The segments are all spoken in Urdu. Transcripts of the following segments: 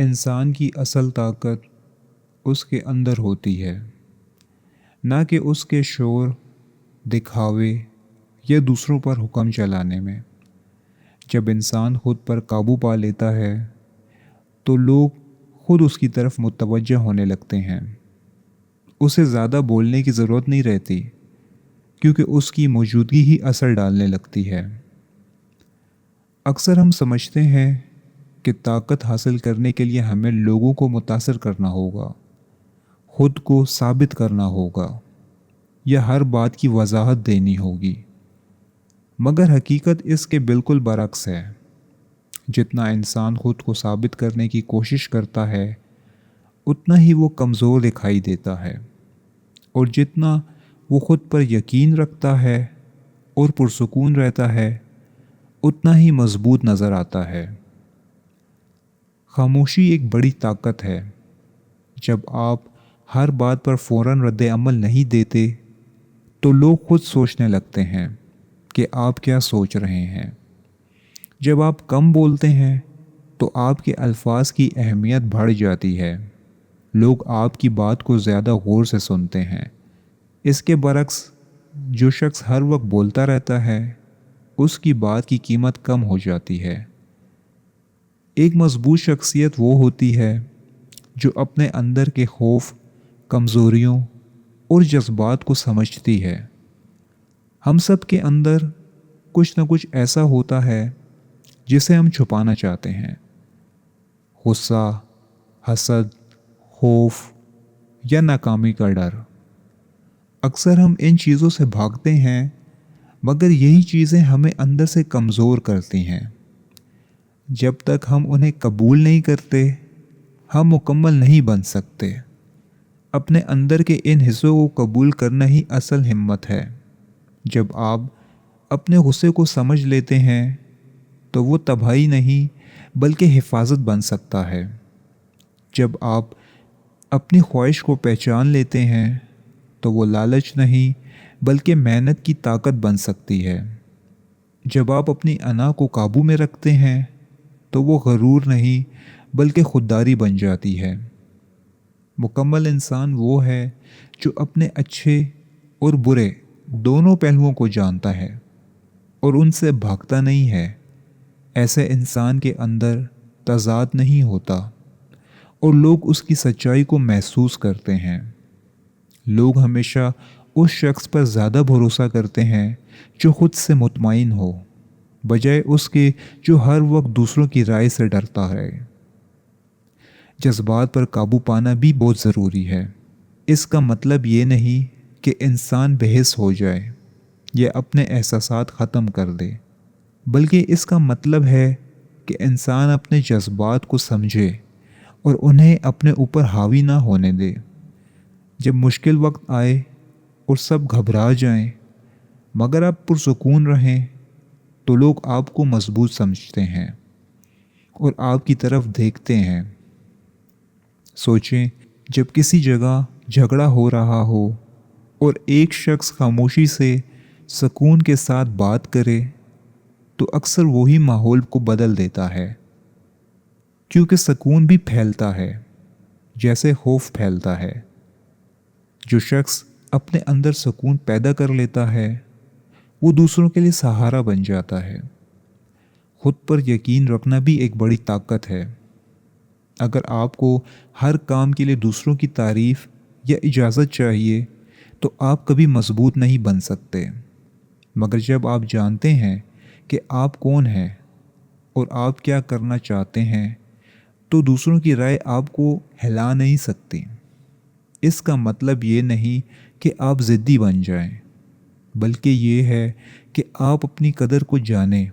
انسان کی اصل طاقت اس کے اندر ہوتی ہے، نہ کہ اس کے شور، دکھاوے یا دوسروں پر حکم چلانے میں۔ جب انسان خود پر قابو پا لیتا ہے تو لوگ خود اس کی طرف متوجہ ہونے لگتے ہیں۔ اسے زیادہ بولنے کی ضرورت نہیں رہتی، کیونکہ اس کی موجودگی ہی اثر ڈالنے لگتی ہے۔ اکثر ہم سمجھتے ہیں کہ طاقت حاصل کرنے کے لیے ہمیں لوگوں کو متاثر کرنا ہوگا، خود کو ثابت کرنا ہوگا یا ہر بات کی وضاحت دینی ہوگی، مگر حقیقت اس کے بالکل برعکس ہے۔ جتنا انسان خود کو ثابت کرنے کی کوشش کرتا ہے اتنا ہی وہ کمزور دکھائی دیتا ہے، اور جتنا وہ خود پر یقین رکھتا ہے اور پرسکون رہتا ہے اتنا ہی مضبوط نظر آتا ہے۔ خاموشی ایک بڑی طاقت ہے۔ جب آپ ہر بات پر فوراً رد عمل نہیں دیتے تو لوگ خود سوچنے لگتے ہیں کہ آپ کیا سوچ رہے ہیں۔ جب آپ کم بولتے ہیں تو آپ کے الفاظ کی اہمیت بڑھ جاتی ہے، لوگ آپ کی بات کو زیادہ غور سے سنتے ہیں۔ اس کے برعکس جو شخص ہر وقت بولتا رہتا ہے اس کی بات کی قیمت کم ہو جاتی ہے۔ ایک مضبوط شخصیت وہ ہوتی ہے جو اپنے اندر کے خوف، کمزوریوں اور جذبات کو سمجھتی ہے۔ ہم سب کے اندر کچھ نہ کچھ ایسا ہوتا ہے جسے ہم چھپانا چاہتے ہیں۔ غصہ، حسد، خوف یا ناکامی کا ڈر۔ اکثر ہم ان چیزوں سے بھاگتے ہیں، مگر یہی چیزیں ہمیں اندر سے کمزور کرتی ہیں۔ جب تک ہم انہیں قبول نہیں کرتے ہم مکمل نہیں بن سکتے۔ اپنے اندر کے ان حصوں کو قبول کرنا ہی اصل ہمت ہے۔ جب آپ اپنے غصے کو سمجھ لیتے ہیں تو وہ تباہی نہیں بلکہ حفاظت بن سکتا ہے۔ جب آپ اپنی خواہش کو پہچان لیتے ہیں تو وہ لالچ نہیں بلکہ محنت کی طاقت بن سکتی ہے۔ جب آپ اپنی انا کو قابو میں رکھتے ہیں تو وہ غرور نہیں بلکہ خودداری بن جاتی ہے۔ مکمل انسان وہ ہے جو اپنے اچھے اور برے دونوں پہلوؤں کو جانتا ہے اور ان سے بھاگتا نہیں ہے۔ ایسے انسان کے اندر تضاد نہیں ہوتا اور لوگ اس کی سچائی کو محسوس کرتے ہیں۔ لوگ ہمیشہ اس شخص پر زیادہ بھروسہ کرتے ہیں جو خود سے مطمئن ہو، بجائے اس کے جو ہر وقت دوسروں کی رائے سے ڈرتا ہے۔ جذبات پر قابو پانا بھی بہت ضروری ہے۔ اس کا مطلب یہ نہیں کہ انسان بے حس ہو جائے یا اپنے احساسات ختم کر دے، بلکہ اس کا مطلب ہے کہ انسان اپنے جذبات کو سمجھے اور انہیں اپنے اوپر حاوی نہ ہونے دے۔ جب مشکل وقت آئے اور سب گھبرا جائیں مگر آپ پرسکون رہیں تو لوگ آپ کو مضبوط سمجھتے ہیں اور آپ کی طرف دیکھتے ہیں۔ سوچیں، جب کسی جگہ جھگڑا ہو رہا ہو اور ایک شخص خاموشی سے سکون کے ساتھ بات کرے تو اکثر وہی ماحول کو بدل دیتا ہے، کیونکہ سکون بھی پھیلتا ہے جیسے خوف پھیلتا ہے۔ جو شخص اپنے اندر سکون پیدا کر لیتا ہے وہ دوسروں کے لیے سہارا بن جاتا ہے۔ خود پر یقین رکھنا بھی ایک بڑی طاقت ہے۔ اگر آپ کو ہر کام کے لیے دوسروں کی تعریف یا اجازت چاہیے تو آپ کبھی مضبوط نہیں بن سکتے، مگر جب آپ جانتے ہیں کہ آپ کون ہیں اور آپ کیا کرنا چاہتے ہیں تو دوسروں کی رائے آپ کو ہلا نہیں سکتی۔ اس کا مطلب یہ نہیں کہ آپ ضدی بن جائیں، بلکہ یہ ہے کہ آپ اپنی قدر کو جانیں۔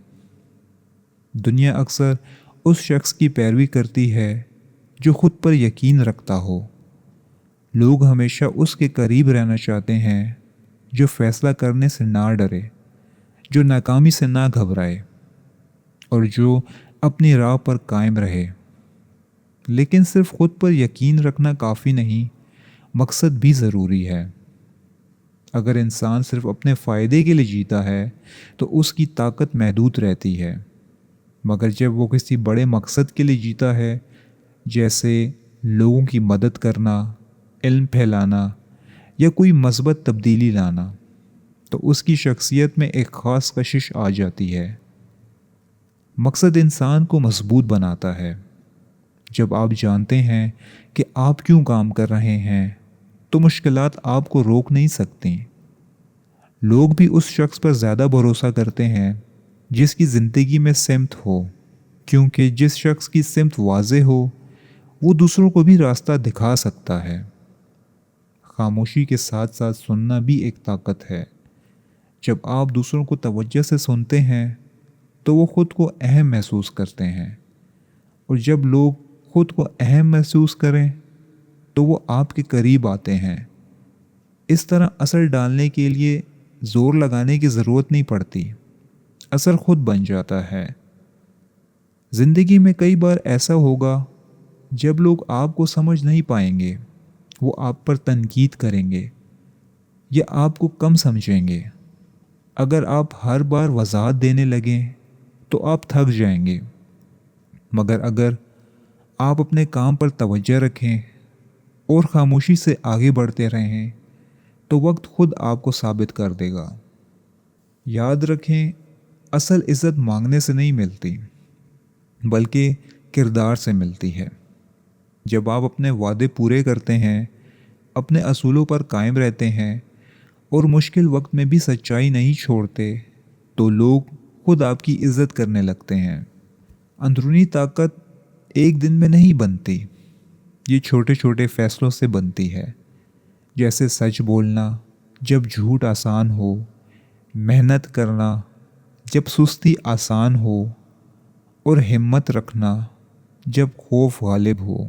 دنیا اکثر اس شخص کی پیروی کرتی ہے جو خود پر یقین رکھتا ہو۔ لوگ ہمیشہ اس کے قریب رہنا چاہتے ہیں جو فیصلہ کرنے سے نہ ڈرے، جو ناکامی سے نہ گھبرائے اور جو اپنی راہ پر قائم رہے۔ لیکن صرف خود پر یقین رکھنا کافی نہیں، مقصد بھی ضروری ہے۔ اگر انسان صرف اپنے فائدے کے لیے جیتا ہے تو اس کی طاقت محدود رہتی ہے، مگر جب وہ کسی بڑے مقصد کے لیے جیتا ہے جیسے لوگوں کی مدد کرنا، علم پھیلانا یا کوئی مثبت تبدیلی لانا، تو اس کی شخصیت میں ایک خاص کشش آ جاتی ہے۔ مقصد انسان کو مضبوط بناتا ہے۔ جب آپ جانتے ہیں کہ آپ کیوں کام کر رہے ہیں تو مشکلات آپ کو روک نہیں سکتی۔ لوگ بھی اس شخص پر زیادہ بھروسہ کرتے ہیں جس کی زندگی میں سمت ہو، کیونکہ جس شخص کی سمت واضح ہو وہ دوسروں کو بھی راستہ دکھا سکتا ہے۔ خاموشی کے ساتھ ساتھ سننا بھی ایک طاقت ہے۔ جب آپ دوسروں کو توجہ سے سنتے ہیں تو وہ خود کو اہم محسوس کرتے ہیں، اور جب لوگ خود کو اہم محسوس کریں تو وہ آپ کے قریب آتے ہیں۔ اس طرح اثر ڈالنے کے لیے زور لگانے کی ضرورت نہیں پڑتی، اثر خود بن جاتا ہے۔ زندگی میں کئی بار ایسا ہوگا جب لوگ آپ کو سمجھ نہیں پائیں گے، وہ آپ پر تنقید کریں گے یا آپ کو کم سمجھیں گے۔ اگر آپ ہر بار وضاحت دینے لگیں تو آپ تھک جائیں گے، مگر اگر آپ اپنے کام پر توجہ رکھیں اور خاموشی سے آگے بڑھتے رہیں تو وقت خود آپ کو ثابت کر دے گا۔ یاد رکھیں، اصل عزت مانگنے سے نہیں ملتی بلکہ کردار سے ملتی ہے۔ جب آپ اپنے وعدے پورے کرتے ہیں، اپنے اصولوں پر قائم رہتے ہیں اور مشکل وقت میں بھی سچائی نہیں چھوڑتے تو لوگ خود آپ کی عزت کرنے لگتے ہیں۔ اندرونی طاقت ایک دن میں نہیں بنتی، یہ چھوٹے چھوٹے فیصلوں سے بنتی ہے، جیسے سچ بولنا جب جھوٹ آسان ہو، محنت کرنا جب سستی آسان ہو، اور ہمت رکھنا جب خوف غالب ہو۔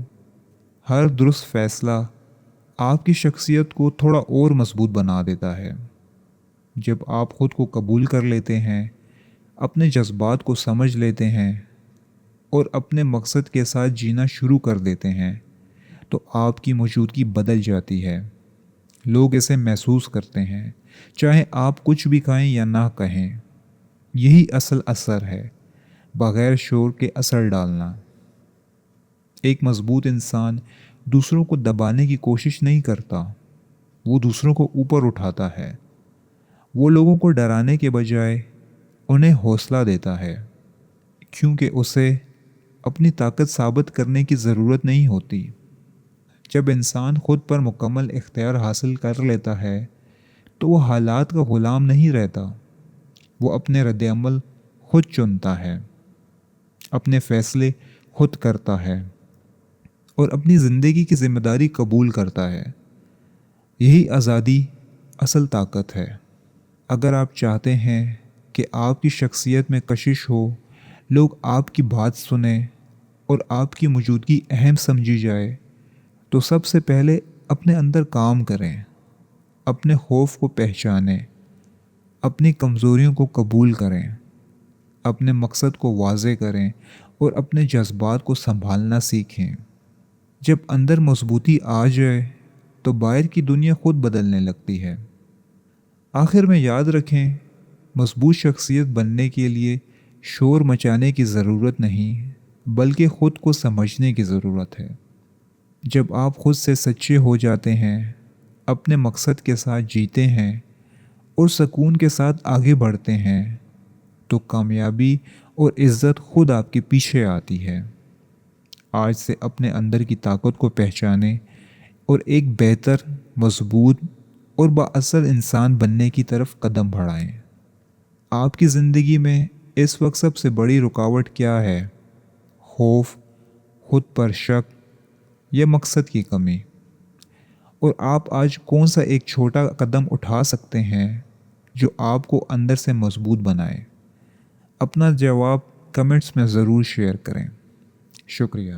ہر درست فیصلہ آپ کی شخصیت کو تھوڑا اور مضبوط بنا دیتا ہے۔ جب آپ خود کو قبول کر لیتے ہیں، اپنے جذبات کو سمجھ لیتے ہیں اور اپنے مقصد کے ساتھ جینا شروع کر دیتے ہیں تو آپ کی موجودگی بدل جاتی ہے۔ لوگ اسے محسوس کرتے ہیں، چاہے آپ کچھ بھی کہیں یا نہ کہیں۔ یہی اصل اثر ہے، بغیر شور کے اثر ڈالنا۔ ایک مضبوط انسان دوسروں کو دبانے کی کوشش نہیں کرتا، وہ دوسروں کو اوپر اٹھاتا ہے۔ وہ لوگوں کو ڈرانے کے بجائے انہیں حوصلہ دیتا ہے، کیونکہ اسے اپنی طاقت ثابت کرنے کی ضرورت نہیں ہوتی۔ جب انسان خود پر مکمل اختیار حاصل کر لیتا ہے تو وہ حالات کا غلام نہیں رہتا، وہ اپنے رد عمل خود چنتا ہے، اپنے فیصلے خود کرتا ہے اور اپنی زندگی کی ذمہ داری قبول کرتا ہے۔ یہی آزادی اصل طاقت ہے۔ اگر آپ چاہتے ہیں کہ آپ کی شخصیت میں کشش ہو، لوگ آپ کی بات سنیں اور آپ کی موجودگی اہم سمجھی جائے، تو سب سے پہلے اپنے اندر کام کریں، اپنے خوف کو پہچانیں، اپنی کمزوریوں کو قبول کریں، اپنے مقصد کو واضح کریں اور اپنے جذبات کو سنبھالنا سیکھیں۔ جب اندر مضبوطی آ جائے تو باہر کی دنیا خود بدلنے لگتی ہے۔ آخر میں یاد رکھیں، مضبوط شخصیت بننے کے لیے شور مچانے کی ضرورت نہیں، بلکہ خود کو سمجھنے کی ضرورت ہے۔ جب آپ خود سے سچے ہو جاتے ہیں، اپنے مقصد کے ساتھ جیتے ہیں اور سکون کے ساتھ آگے بڑھتے ہیں تو کامیابی اور عزت خود آپ کے پیچھے آتی ہے۔ آج سے اپنے اندر کی طاقت کو پہچانیں اور ایک بہتر، مضبوط اور بااثر انسان بننے کی طرف قدم بڑھائیں۔ آپ کی زندگی میں اس وقت سب سے بڑی رکاوٹ کیا ہے؟ خوف، خود پر شک یا مقصد کی کمی؟ اور آپ آج کون سا ایک چھوٹا قدم اٹھا سکتے ہیں جو آپ کو اندر سے مضبوط بنائے؟ اپنا جواب کمنٹس میں ضرور شیئر کریں۔ شکریہ۔